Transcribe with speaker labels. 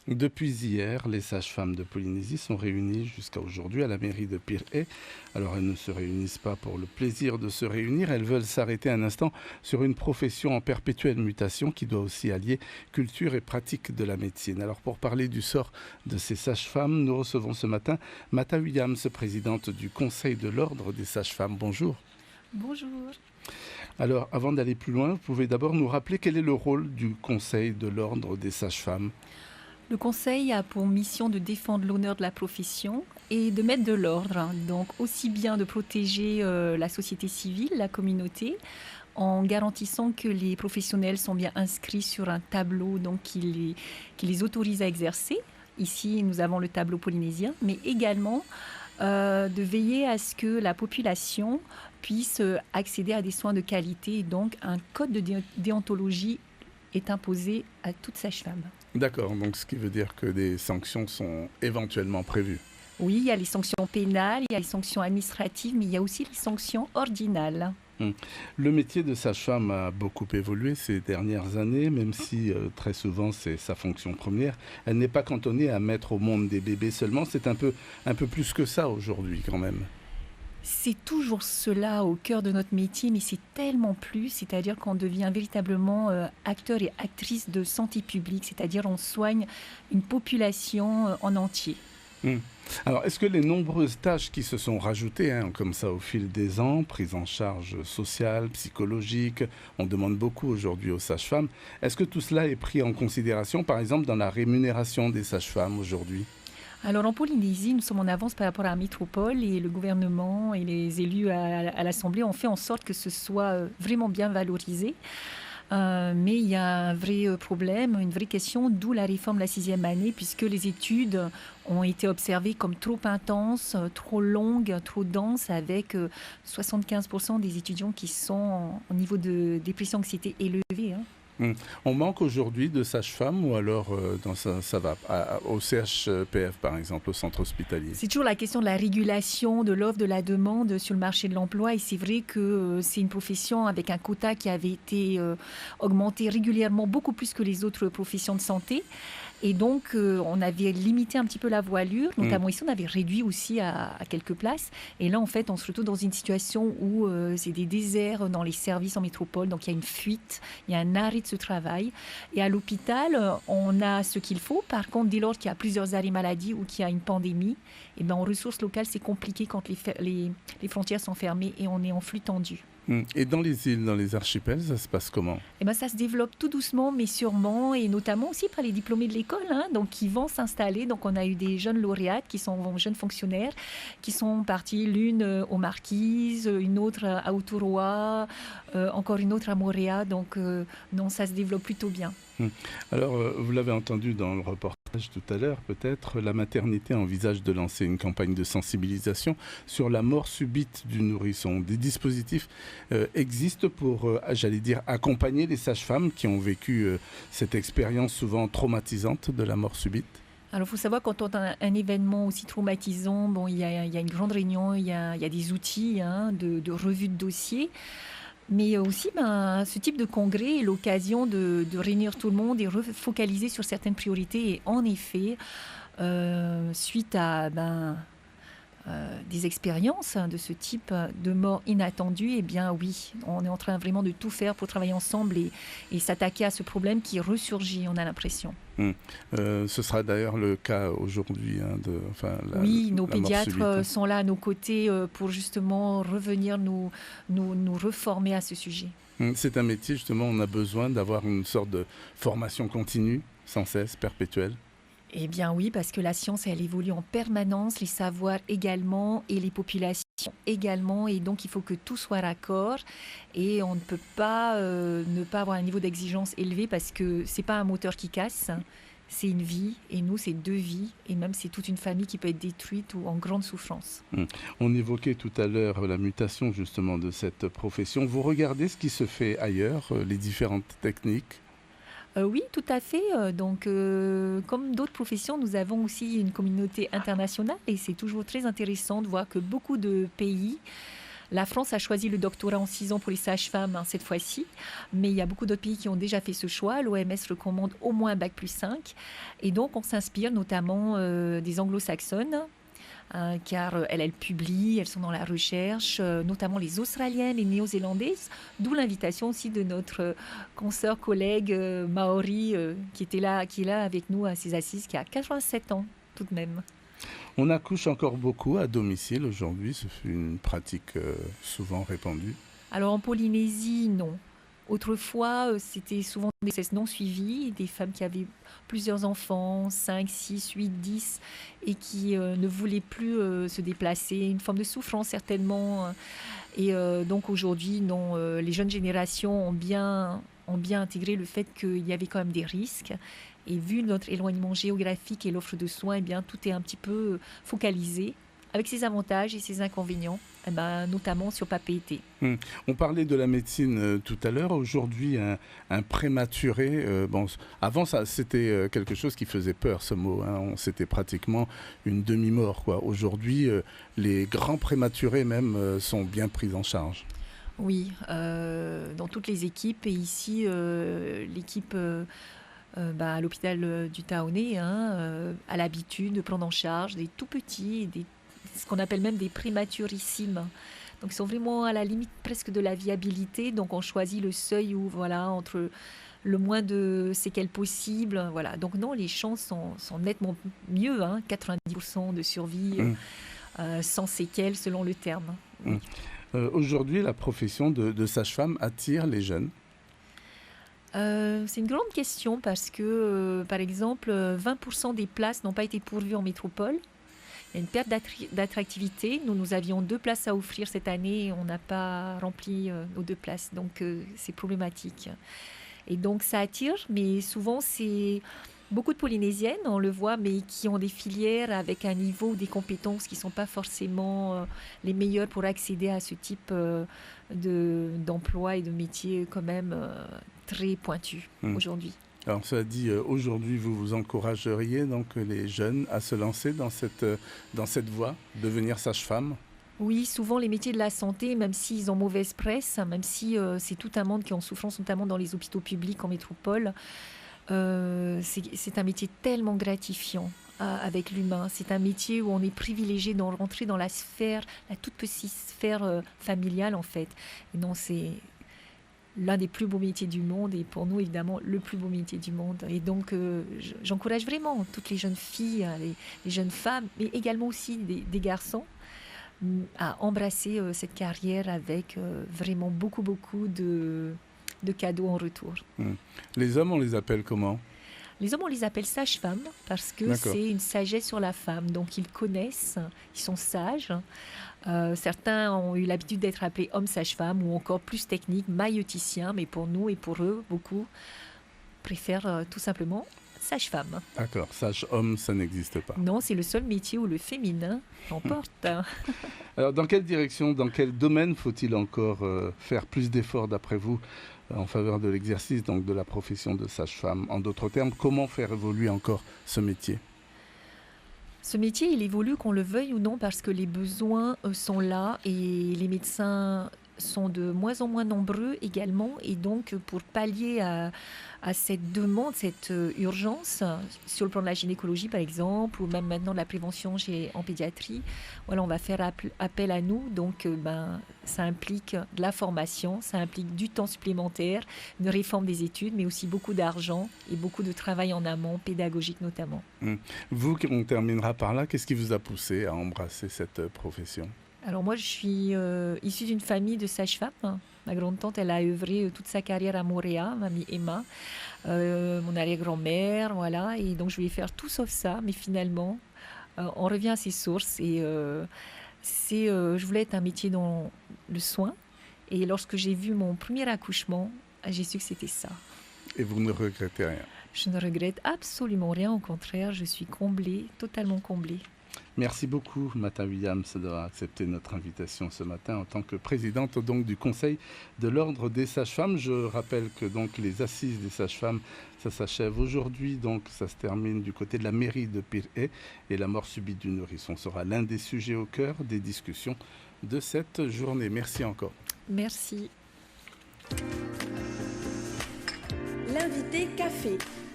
Speaker 1: Depuis hier, les sages-femmes de Polynésie sont réunies jusqu'à aujourd'hui à la mairie de Pirée. Alors elles ne se réunissent pas pour le plaisir de se réunir, elles veulent s'arrêter un instant sur une profession en perpétuelle mutation qui doit aussi allier culture et pratique de la médecine. Alors pour parler du sort de ces sages-femmes, nous recevons ce matin Mata Williams, présidente du Conseil de l'Ordre des sages-femmes. Bonjour.
Speaker 2: Bonjour.
Speaker 1: Alors avant d'aller plus loin, vous pouvez d'abord nous rappeler quel est le rôle du Conseil de l'Ordre des sages-femmes.
Speaker 2: Le Conseil a pour mission de défendre l'honneur de la profession et de mettre de l'ordre, donc aussi bien de protéger la société civile, la communauté, en garantissant que les professionnels sont bien inscrits sur un tableau donc qui les autorise à exercer. Ici, nous avons le tableau polynésien, mais également de veiller à ce que la population puisse accéder à des soins de qualité. Et donc, un code de déontologie est imposé à toute sage-femme.
Speaker 1: D'accord, donc ce qui veut dire que des sanctions sont éventuellement prévues.
Speaker 2: Oui, il y a les sanctions pénales, il y a les sanctions administratives, mais il y a aussi les sanctions ordinales.
Speaker 1: Le métier de sage-femme a beaucoup évolué ces dernières années, même si très souvent c'est sa fonction première. Elle n'est pas cantonnée à mettre au monde des bébés seulement, c'est un peu plus que ça aujourd'hui quand même.
Speaker 2: C'est toujours cela au cœur de notre métier, mais c'est tellement plus, c'est-à-dire qu'on devient véritablement acteur et actrice de santé publique, c'est-à-dire on soigne une population en entier.
Speaker 1: Hmm. Alors, est-ce que les nombreuses tâches qui se sont rajoutées, comme ça au fil des ans, prise en charge sociale, psychologique, on demande beaucoup aujourd'hui aux sages-femmes, est-ce que tout cela est pris en considération, par exemple, dans la rémunération des sages-femmes aujourd'hui ?
Speaker 2: Alors en Polynésie, nous sommes en avance par rapport à la métropole et le gouvernement et les élus à l'Assemblée ont fait en sorte que ce soit vraiment bien valorisé. Mais il y a un vrai problème, une vraie question, d'où la réforme de la 6e année, puisque les études ont été observées comme trop intenses, trop longues, trop denses, avec 75% des étudiants qui sont en niveau de dépression, anxiété élevé.
Speaker 1: On manque aujourd'hui de sages-femmes ou alors ça va au CHPF par exemple, au centre hospitalier.
Speaker 2: C'est toujours la question de la régulation de l'offre, de la demande sur le marché de l'emploi et c'est vrai que c'est une profession avec un quota qui avait été augmenté régulièrement, beaucoup plus que les autres professions de santé. Et donc, on avait limité un petit peu la voilure, notamment ici, on avait réduit aussi à quelques places. Et là, en fait, on se retrouve dans une situation où c'est des déserts dans les services en métropole. Donc, il y a une fuite, il y a un arrêt de ce travail. Et à l'hôpital, on a ce qu'il faut. Par contre, dès lors qu'il y a plusieurs arrêts maladie ou qu'il y a une pandémie, eh ben, en ressources locales, c'est compliqué quand les frontières sont fermées et on est en flux tendu.
Speaker 1: Et dans les îles, dans les archipels, ça se passe comment ?
Speaker 2: Eh ben, ça se développe tout doucement, mais sûrement, et notamment aussi par les diplômés de l'école, donc qui vont s'installer. Donc, on a eu des jeunes lauréates qui sont jeunes fonctionnaires, qui sont partis, l'une aux Marquises, une autre à Outuroa, encore une autre à Moorea. Donc, non, ça se développe plutôt bien.
Speaker 1: Alors, vous l'avez entendu dans le reportage tout à l'heure, peut-être, la maternité envisage de lancer une campagne de sensibilisation sur la mort subite du nourrisson. Des dispositifs existent pour, j'allais dire, accompagner les sages-femmes qui ont vécu cette expérience souvent traumatisante de la mort subite.
Speaker 2: Alors, il faut savoir, quand on a un événement aussi traumatisant, bon, il y a une grande réunion, il y a des outils de revue de dossier. Mais aussi, ce type de congrès est l'occasion de réunir tout le monde et refocaliser sur certaines priorités. Et en effet, suite à des expériences de ce type de mort inattendue, eh bien oui, on est en train vraiment de tout faire pour travailler ensemble et s'attaquer à ce problème qui ressurgit, on a l'impression.
Speaker 1: Ce sera d'ailleurs le cas aujourd'hui.
Speaker 2: Oui, nos pédiatres sont là à nos côtés pour justement revenir nous reformer à ce sujet.
Speaker 1: C'est un métier, justement, on a besoin d'avoir une sorte de formation continue, sans cesse, perpétuelle.
Speaker 2: Eh bien oui, parce que la science, elle évolue en permanence, les savoirs également et les populations également. Et donc, il faut que tout soit raccord. Et on ne peut pas ne pas avoir un niveau d'exigence élevé parce que ce n'est pas un moteur qui casse, c'est une vie. Et nous, c'est 2 vies. Et même, c'est toute une famille qui peut être détruite ou en grande souffrance.
Speaker 1: On évoquait tout à l'heure la mutation, justement, de cette profession. Vous regardez ce qui se fait ailleurs, les différentes techniques ?
Speaker 2: Oui, tout à fait. Donc, comme d'autres professions, nous avons aussi une communauté internationale et c'est toujours très intéressant de voir que beaucoup de pays La France a choisi le doctorat en 6 ans pour les sages-femmes cette fois-ci, mais il y a beaucoup d'autres pays qui ont déjà fait ce choix. L'OMS recommande au moins un bac+5, et donc on s'inspire notamment des anglo-saxonnes, car elles publient, elles sont dans la recherche, notamment les Australiennes et Néo-Zélandaises, d'où l'invitation aussi de notre consoeur collègue Maori qui est là avec nous à ces assises, qui a 87 ans tout de même.
Speaker 1: On accouche encore beaucoup à domicile aujourd'hui, c'est une pratique souvent répandue.
Speaker 2: Alors en Polynésie, non. Autrefois, c'était souvent des grossesses non suivies, des femmes qui avaient plusieurs enfants, 5, 6, 8, 10, et qui ne voulaient plus se déplacer, une forme de souffrance certainement. Et donc aujourd'hui, non, les jeunes générations ont bien intégré le fait qu'il y avait quand même des risques. Et vu notre éloignement géographique et l'offre de soins, eh bien, tout est un petit peu focalisé, avec ses avantages et ses inconvénients, notamment sur Papeete.
Speaker 1: On parlait de la médecine tout à l'heure. Aujourd'hui, un prématuré, avant ça, c'était quelque chose qui faisait peur, ce mot. C'était pratiquement une demi-mort, quoi. Aujourd'hui, les grands prématurés même sont bien pris en charge.
Speaker 2: Oui, dans toutes les équipes. Et ici, l'équipe à l'hôpital du Taoné a l'habitude de prendre en charge des tout petits, ce qu'on appelle même des prématurissimes. Donc ils sont vraiment à la limite presque de la viabilité. Donc on choisit le seuil où, entre le moins de séquelles possible. Voilà. Donc non, les chances sont nettement mieux, 90% de survie sans séquelles selon le terme.
Speaker 1: Aujourd'hui, la profession de sage-femme attire les jeunes.
Speaker 2: C'est une grande question parce que, par exemple, 20% des places n'ont pas été pourvues en métropole. Il y a une perte d'attractivité. Nous avions 2 places à offrir cette année et on n'a pas rempli nos 2 places. Donc, c'est problématique. Et donc, ça attire, mais souvent, c'est beaucoup de Polynésiennes, on le voit, mais qui ont des filières avec un niveau ou des compétences qui ne sont pas forcément les meilleures pour accéder à ce type d'emploi et de métier quand même très pointu aujourd'hui.
Speaker 1: Alors, cela dit, aujourd'hui, vous encourageriez donc les jeunes à se lancer dans cette voie, devenir sage-femme ?
Speaker 2: Oui, souvent les métiers de la santé, même s'ils ont mauvaise presse, même si c'est tout un monde qui est en souffrance, notamment dans les hôpitaux publics en métropole, c'est un métier tellement gratifiant avec l'humain. C'est un métier où on est privilégié d'en rentrer dans la toute petite sphère familiale en fait. Et non, c'est l'un des plus beaux métiers du monde et pour nous évidemment le plus beau métier du monde. Et donc j'encourage vraiment toutes les jeunes filles, les jeunes femmes, mais également aussi des garçons à embrasser cette carrière avec vraiment beaucoup de cadeaux en retour.
Speaker 1: Les hommes, on les appelle comment ?
Speaker 2: Les hommes, on les appelle sages-femmes parce que c'est une sagesse sur la femme. Donc, ils connaissent, ils sont sages. Certains ont eu l'habitude d'être appelés hommes sages-femmes ou encore plus techniques, maïeuticiens. Mais pour nous et pour eux, beaucoup préfèrent tout simplement sage-femme.
Speaker 1: D'accord, sage-homme, ça n'existe pas.
Speaker 2: Non, c'est le seul métier où le féminin l'emporte.
Speaker 1: Alors, dans quelle direction, dans quel domaine faut-il encore faire plus d'efforts d'après vous en faveur de l'exercice donc de la profession de sage-femme? En d'autres termes, comment faire évoluer encore ce métier?
Speaker 2: Ce métier, il évolue qu'on le veuille ou non parce que les besoins sont là et les médecins sont de moins en moins nombreux également. Et donc, pour pallier à cette demande, cette urgence, sur le plan de la gynécologie par exemple, ou même maintenant de la prévention en pédiatrie, voilà, on va faire appel à nous. Donc, ça implique de la formation, ça implique du temps supplémentaire, une réforme des études, mais aussi beaucoup d'argent et beaucoup de travail en amont, pédagogique notamment.
Speaker 1: Vous, on terminera par là. Qu'est-ce qui vous a poussé à embrasser cette profession ?
Speaker 2: Alors moi, je suis issue d'une famille de sages-femmes. Ma grande-tante, elle a œuvré toute sa carrière à Montréal, mamie Emma, mon arrière-grand-mère, voilà. Et donc, je voulais faire tout sauf ça. Mais finalement, on revient à ses sources. Et je voulais être un métier dans le soin. Et lorsque j'ai vu mon premier accouchement, j'ai su que c'était ça.
Speaker 1: Et vous ne regrettez rien?
Speaker 2: Je ne regrette absolument rien. Au contraire, je suis comblée, totalement comblée.
Speaker 1: Merci beaucoup, Mata Williams, d'avoir accepté notre invitation ce matin en tant que présidente donc, du Conseil de l'Ordre des Sages-Femmes. Je rappelle que donc, les assises des sages-femmes, ça s'achève aujourd'hui, donc ça se termine du côté de la mairie de Pirée et la mort subite du nourrisson sera l'un des sujets au cœur des discussions de cette journée. Merci encore.
Speaker 2: Merci.
Speaker 3: L'invité café.